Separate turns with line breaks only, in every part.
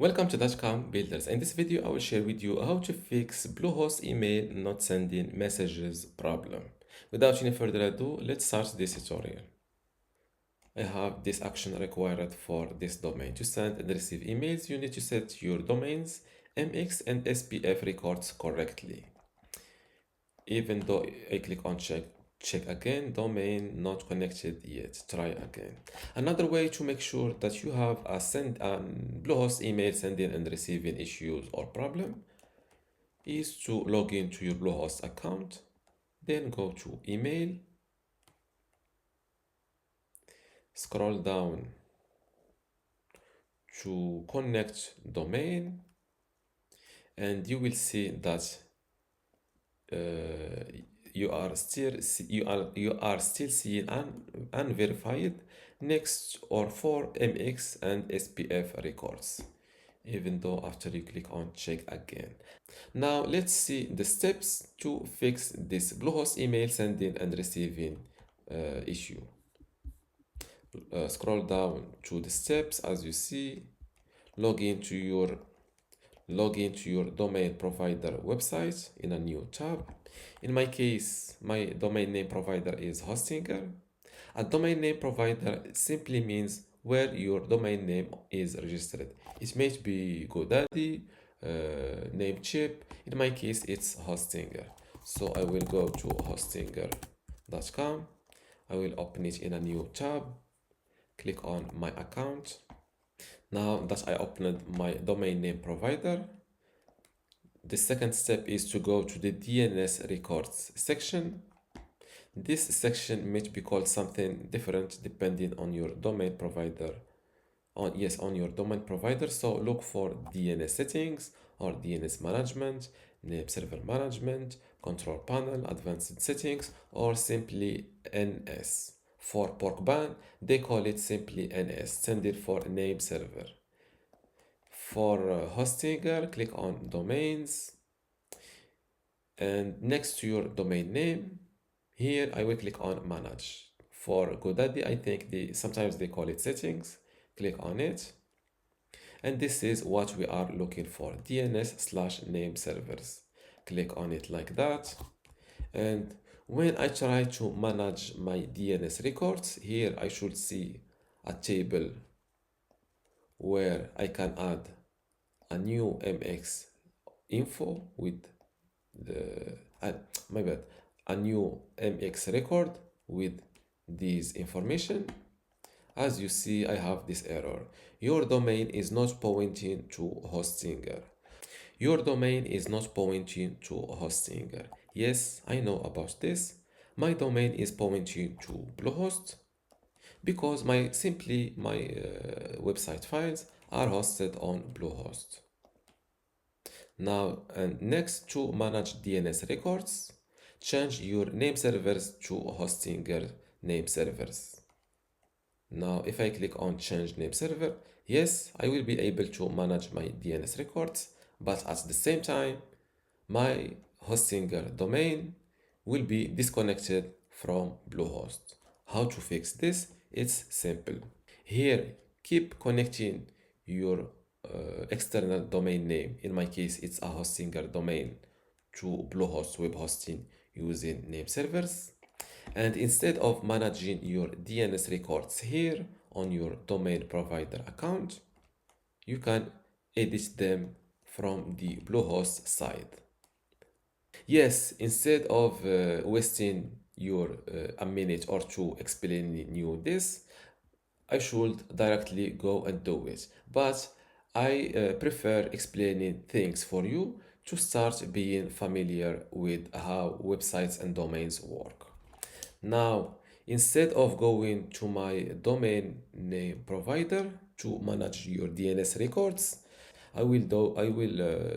Welcome to dotcom.builders. In this video, I will share with you how to fix Bluehost email not sending messages problem. Without any further ado, let's start this tutorial. I have this action required for this domain. To send and receive emails, you need to set your domains, MX and SPF records correctly. Even though I click on check again, domain not connected yet. Try again. Another way to make sure that you have a Bluehost email sending and receiving issues or problem is to log into your Bluehost account, then go to email, scroll down to connect domain, and you will see that you are still seeing unverified next or for MX and SPF records, even though after you click on check again. Now let's see the steps to fix this Bluehost email sending and receiving issue. Scroll down to the steps. As you see, log into your domain provider website in a new tab. In my case, my domain name provider is Hostinger. A domain name provider simply means where your domain name is registered. It may be GoDaddy, Namecheap. In my case, it's Hostinger. So I will go to hostinger.com. I will open it in a new tab. Click on my account. Now that I opened my domain name provider, the second step is to go to the DNS records section. This section may be called something different depending on your domain provider. On your domain provider. So look for DNS settings or DNS management, name server management, control panel, advanced settings, or simply NS. For Porkban, they call it simply NS, standard for name server. For Hostinger, click on domains, and next to your domain name, here I will click on manage. For GoDaddy, I think sometimes they call it settings. Click on it, and this is what we are looking for, DNS/name servers. Click on it like that, and when I try to manage my DNS records, here I should see a table where I can add a new MX info with a new MX record with this information. As you see, I have this error. Your domain is not pointing to Hostinger. Your domain is not pointing to Hostinger. Yes, I know about this. My domain is pointing to Bluehost because my website files are hosted on Bluehost. Now, and next, to manage DNS records, change your name servers to Hostinger name servers. Now, if I click on change name server, yes, I will be able to manage my DNS records, but at the same time, my Hostinger domain will be disconnected from Bluehost. How to fix this? It's simple. Here, keep connecting your external domain name. In my case, it's a Hostinger domain to Bluehost web hosting using name servers. And instead of managing your DNS records here on your domain provider account, you can edit them from the Bluehost side. Yes, instead of wasting a minute or two explaining you this, I should directly go and do it. But I prefer explaining things for you to start being familiar with how websites and domains work. Now, instead of going to my domain name provider to manage your DNS records, I will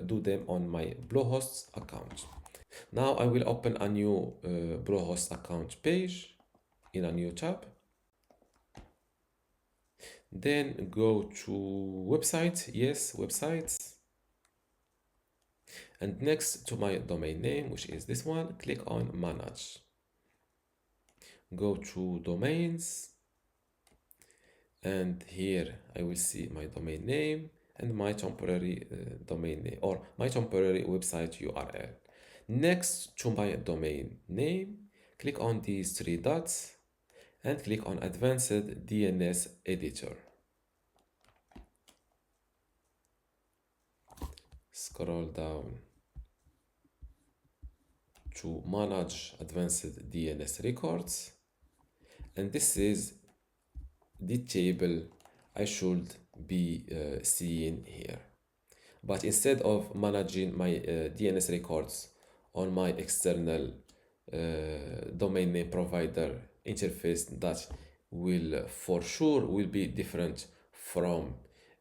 do them on my Bluehost account. Now I will open a new Bluehost account page in a new tab. Then go to website, yes, websites. And next to my domain name, which is this one, click on manage. Go to domains, and here I will see my domain name. and my temporary domain name or my temporary website URL. Next to my domain name, click on these three dots and click on Advanced DNS Editor. Scroll down to Manage Advanced DNS Records, and this is the table I should be seeing here. But instead of managing my DNS records on my external domain name provider interface that will for sure will be different from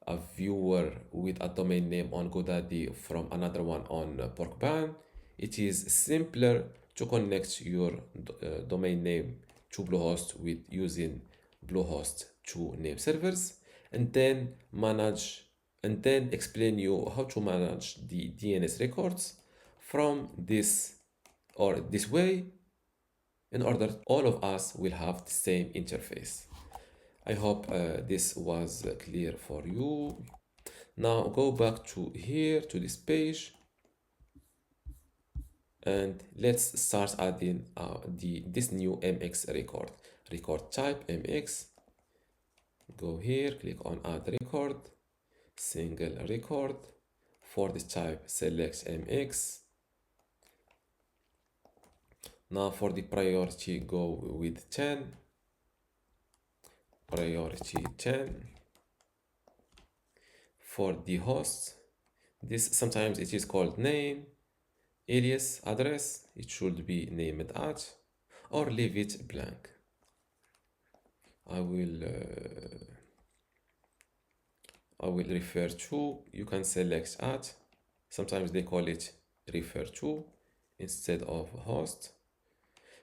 a viewer with a domain name on GoDaddy from another one on Porkban, it is simpler to connect your domain name to Bluehost with using Bluehost to name servers, and then manage and then explain you how to manage the DNS records from this or this way in order all of us will have the same interface. I hope this was clear for you. Now go back to here to this page and let's start adding this new MX record type MX. Go here, click on add record, single record. For this type select MX. Now for the priority go with 10, priority 10. For the host, this sometimes it is called name, alias, address, it should be named at, or leave it blank. I will refer to, you can select at, sometimes they call it refer to instead of host.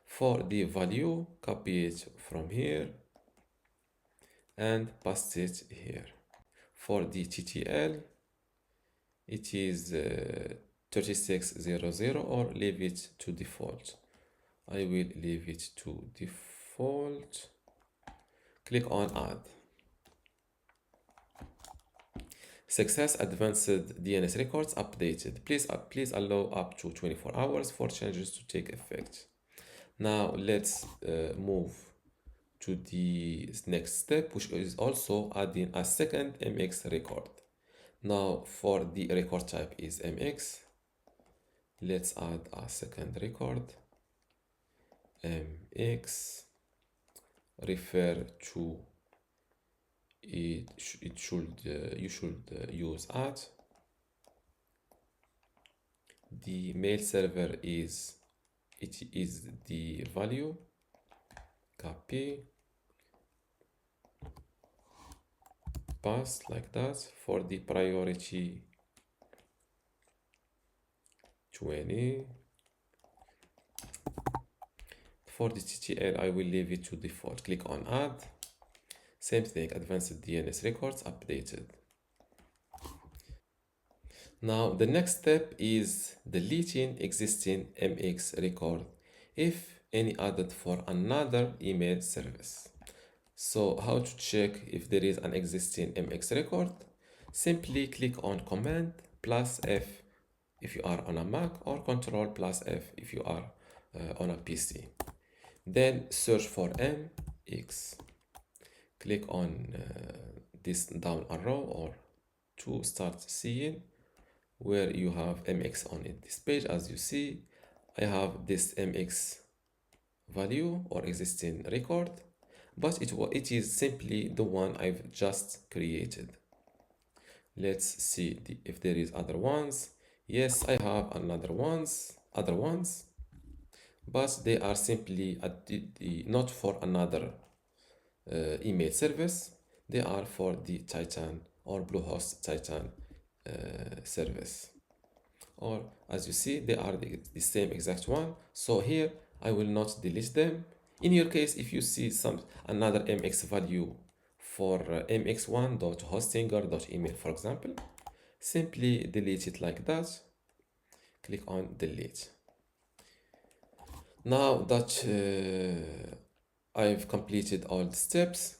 For the value, copy it from here and paste it here. For the TTL, it is 3600 or leave it to default. I will leave it to default. Click on add. Success, advanced DNS records updated. Please allow up to 24 hours for changes to take effect. Now let's move to the next step, which is also adding a second MX record. Now for the record type is MX. Let's add a second record. MX refer to it should you should use at. The mail server is the value. Copy, paste like that. For the priority 20. For the TTL, I will leave it to default. Click on add. Same thing, advanced DNS records updated. Now the next step is deleting existing MX record if any added for another email service. So how to check if there is an existing MX record? Simply click on Command plus F if you are on a Mac or Control plus F if you are on a PC. Then search for MX. Click on this down arrow or to start seeing where you have MX on it. This page, as you see, I have this MX value or existing record, but it is simply the one I've just created. Let's see if there is other ones. Yes, I have other ones, but they are simply not for another email service. They are for the Titan or Bluehost Titan service. Or as you see, they are the same exact one. So here I will not delete them. In your case, if you see another MX value for mx1.hostinger.email, for example, simply delete it like that. Click on delete. Now that I've completed all the steps.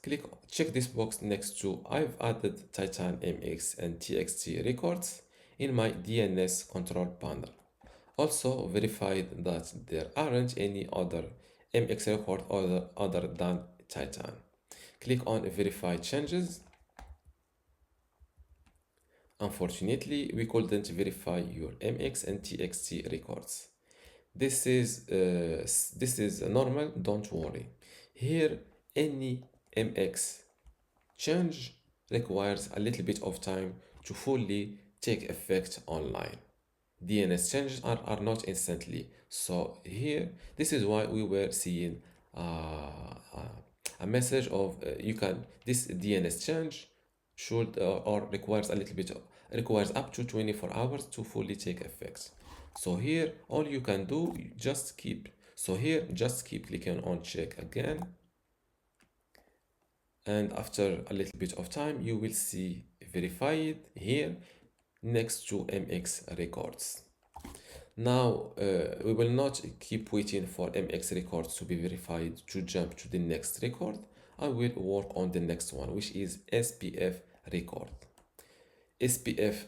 Check this box next to I've added Titan MX and TXT records in my DNS control panel. Also verified that there aren't any other MX record other than Titan. Click on verify changes. Unfortunately, we couldn't verify your MX and TXT records. This is normal, don't worry. Here, any MX change requires a little bit of time to fully take effect online. DNS changes are not instantly. So here, this is why we were seeing a message of you can this DNS change should or requires a little bit requires up to 24 hours to fully take effect. So here, all you can do just keep just keep clicking on check again, and after a little bit of time you will see verified here next to MX records. Now we will not keep waiting for MX records to be verified to jump to the next record. I will work on the next one, which is SPF record. SPF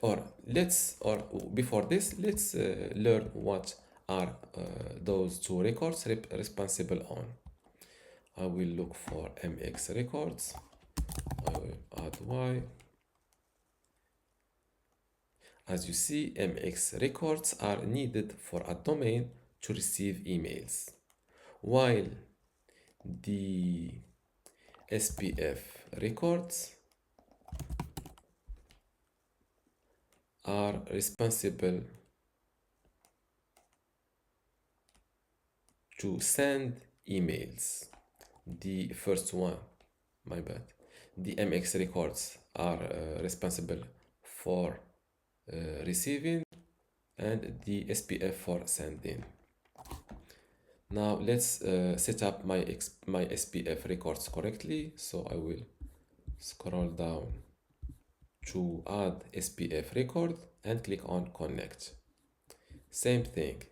or before this, let's learn what are those two records responsible on. I will look for MX records. I will add Y. As you see, MX records are needed for a domain to receive emails, while the SPF records are responsible to send emails. The first one, my bad. The MX records are responsible for receiving, and the SPF for sending. Now let's set up my SPF records correctly. So I will scroll down to add SPF record and click on connect. Same thing.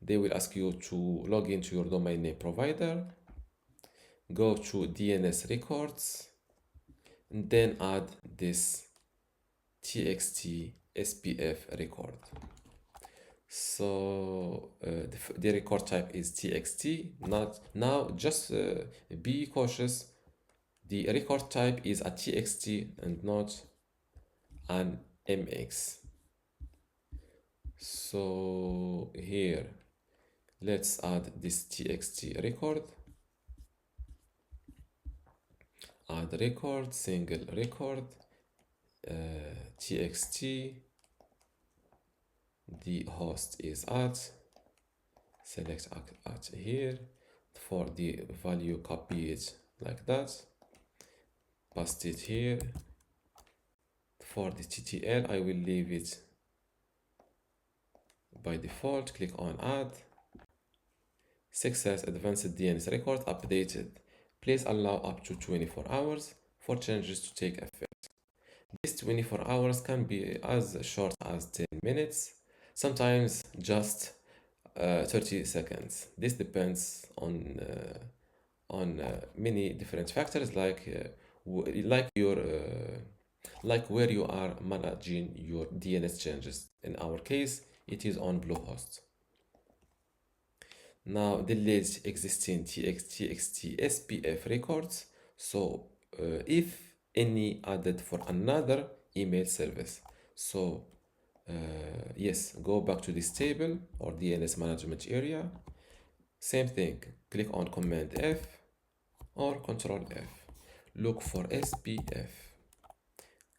They will ask you to log into your domain name provider, go to DNS records, and then add this TXT SPF record. So the record type is TXT. Not now. Just be cautious. The record type is a TXT and not an MX. So here, let's add this TXT record. Add record, single record, TXT. The host is at. Select at here. For the value, copy it like that. Paste it here. For the TTL, I will leave it by default. Click on add. Success, advanced DNS record updated. Please allow up to 24 hours for changes to take effect. This 24 hours can be as short as 10 minutes, sometimes just 30 seconds. This depends on many different factors like your like where you are managing your DNS changes. In our case, it is on Bluehost. Now delete existing TXT SPF records. So if any added for another email service. So yes, go back to this table or DNS management area. Same thing, click on Command F or Control F. Look for SPF.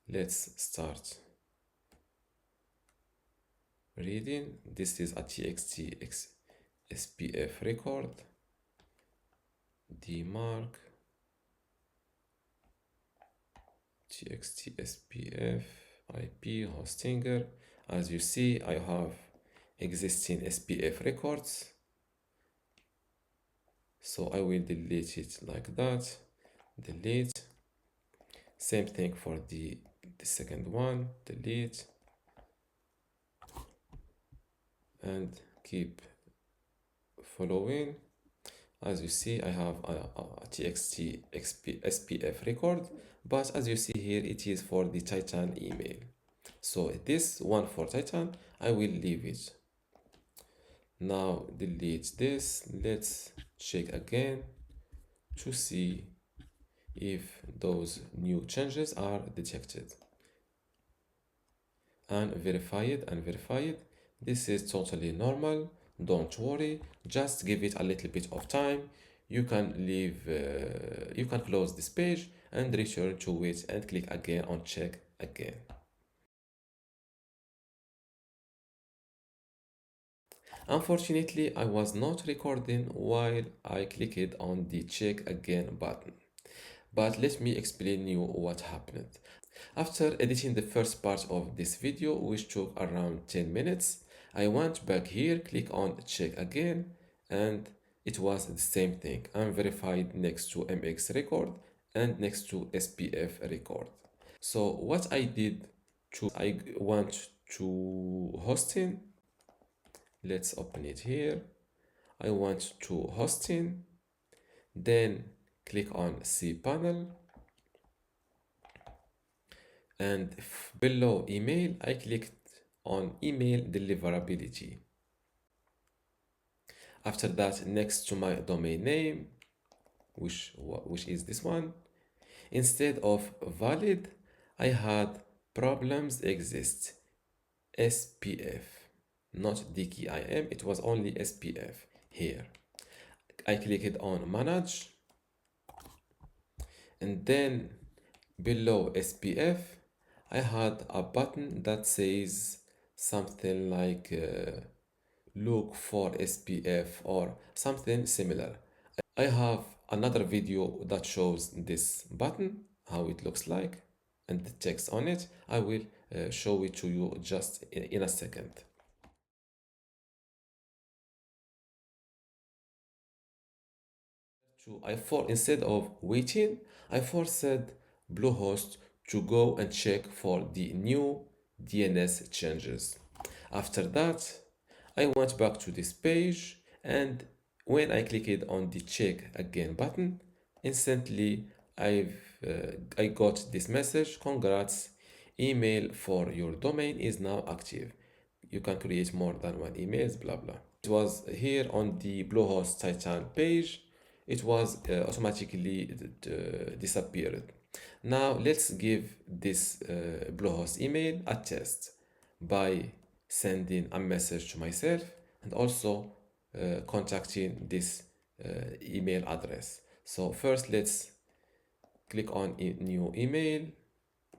Let's start reading. This is a TXT SPF record. DMark TXT SPF IP hostinger. As you see, I have existing SPF records, so I will delete it like that. Delete. Same thing for the second one. Delete and keep following. As you see, I have a TXT SPF record, but as you see here, it is for the Titan email. So this one for Titan, I will leave it. Now delete this. Let's check again to see if those new changes are detected. And verify it. This is totally normal. Don't worry, just give it a little bit of time. You can you can close this page and return to it and click again on check again. Unfortunately, I was not recording while I clicked on the check again button. But let me explain you what happened. After editing the first part of this video, which took around 10 minutes, I went back here, click on check again, and it was the same thing. I'm verified next to MX record and next to SPF record. So what I did, I went to hosting. Let's open it here. I went to hosting, then click on cPanel, and below email, I clicked on email deliverability. After that, next to my domain name, which is this one, instead of valid, I had problems exist, SPF, not DKIM, it was only SPF here. I clicked on manage, and then below SPF, I had a button that says something like look for SPF or something similar. I have another video that shows this button, how it looks like, and the text on it. I will show it to you just in a second. Instead of waiting, I forced Bluehost to go and check for the new DNS changes. After that, I went back to this page, and when I clicked on the check again button, instantly I got this message: congrats, email for your domain is now active. You can create more than one emails, blah blah. It was here on the Bluehost Titan page. It was automatically disappeared. Now let's give this Bluehost email a test by sending a message to myself and also contacting this email address. So first let's click on new email.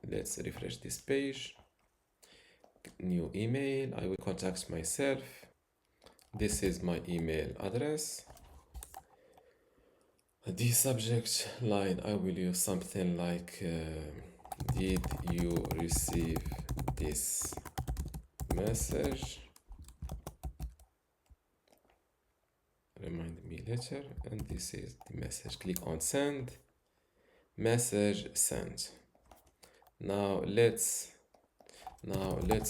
Let's refresh this page. New email. I will contact myself. This is my email address. The subject line, I will use something like did you receive this message? Remind me later. And this is the message. Click on send. Message sent. Now let's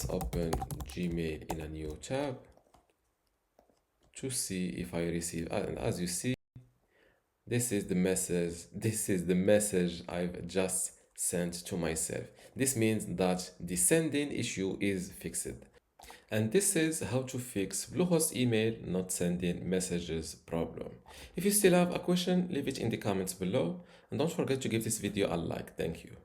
open Gmail in a new tab to see if I receive. And as you see, this is the message I've just sent to myself. This means that the sending issue is fixed. And this is how to fix Bluehost email not sending messages problem. If you still have a question, leave it in the comments below, and don't forget to give this video a like. Thank you.